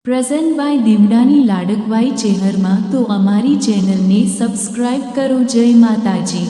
Present by દીવડાની લાડકવાઈ ચેહરમાં તો અમારી ચેનલને સબસ્ક્રાઇબ કરો. જય માતાજી.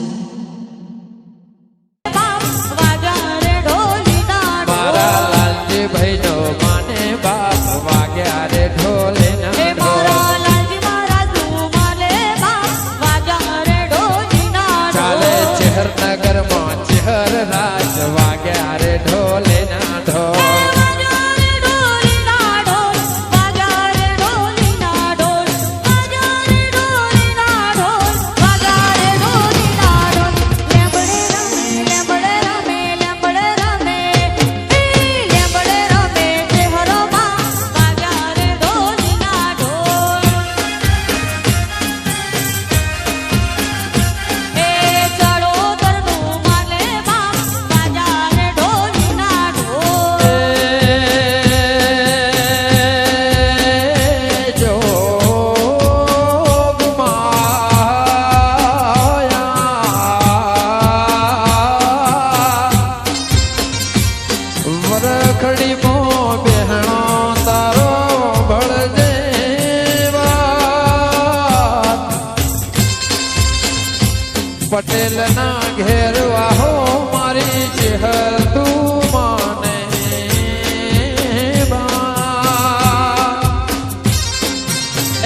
પટેલ ના ઘેર વાહો મારી ચેહર તું માને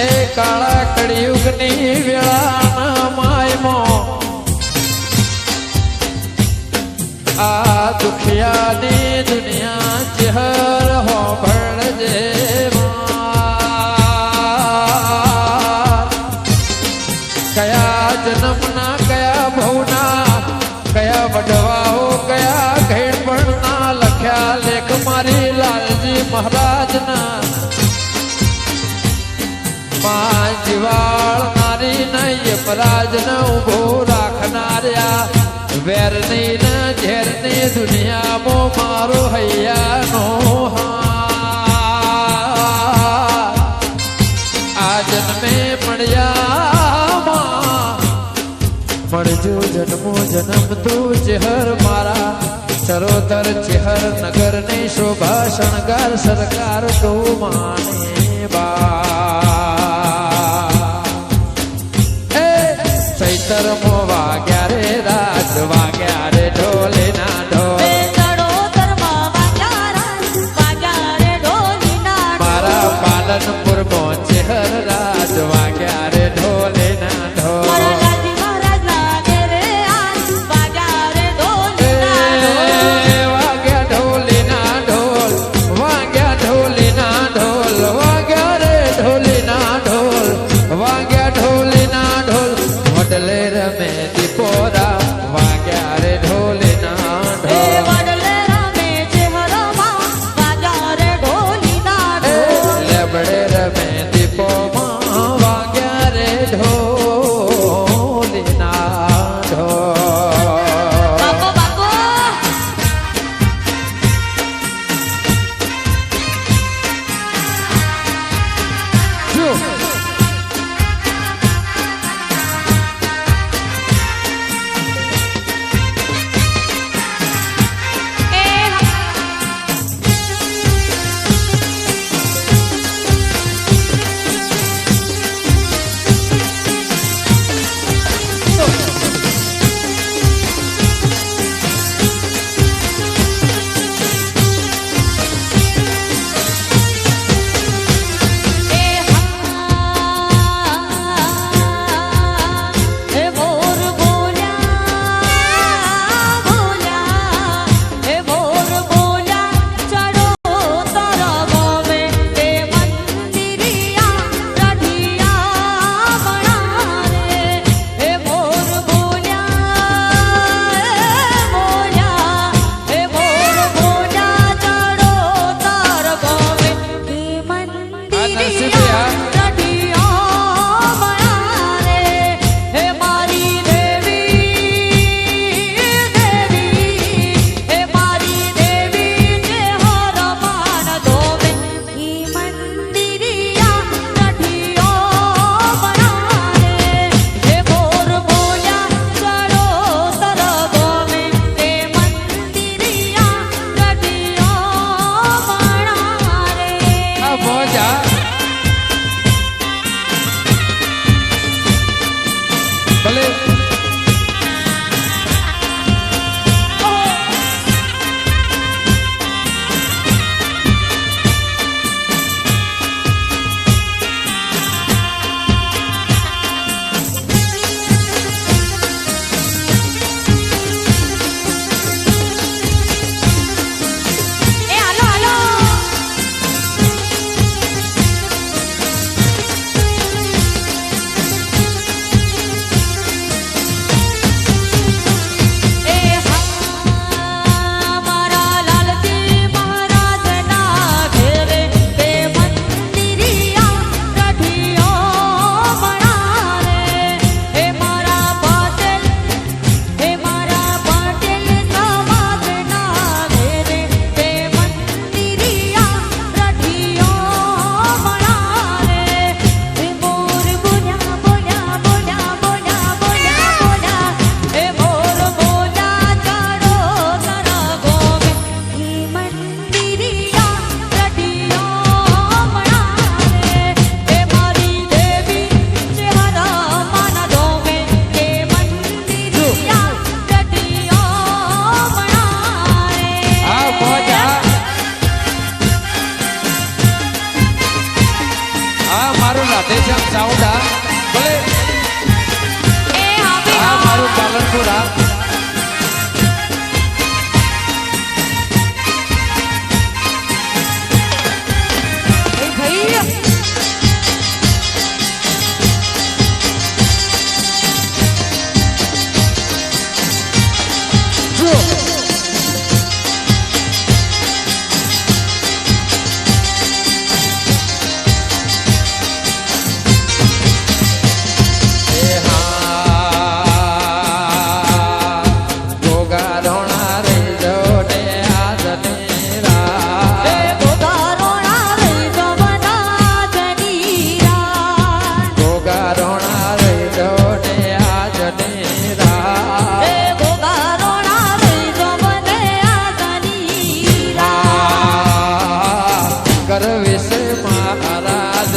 એ કાળા કળિયુગ ની વેળા માયમો આ દુખિયાની દુનિયા ચેહર હો ભણજે કયા જન્મના કયા વડવાઓ કયા ઘેડપણના લખ્યા લેખ મારી લાલજી મહારાજના માં જીવાળનારી ન યમરાજને ઉભો રાખનાર્યા વેરની ન ઝેરની દુનિયામાં મારો હૈયાનો આ જન્મે મળ્યા મળજો જન્મો જન્મ તું ચેહર મારા ચરોતર ચેહર નગર ની શોભા શણગાર સરકાર તું માને બા એ ચૈતર મો વાગ્યા રે રાત વાગ્યા રે ઢોલે ના ઢોલ મારા પાલનપુર મો ચેહર રાત વાગ્યા રે ઢોલે ના ઢોલ મોજા રાધેશ્યામ સાઉન્ડા ભલે એ હા આ મારું પાલનપુર આ ભાઈ જો એ હા ગોગા રોણા રે જોડે આજને રા એ ગોગારોણા રે જવનાથની રાત ગોગા રોણા રે જોડે આજને રા એ ગોગારોણા રે જવને આદની રાત કરવે છે મહારાજ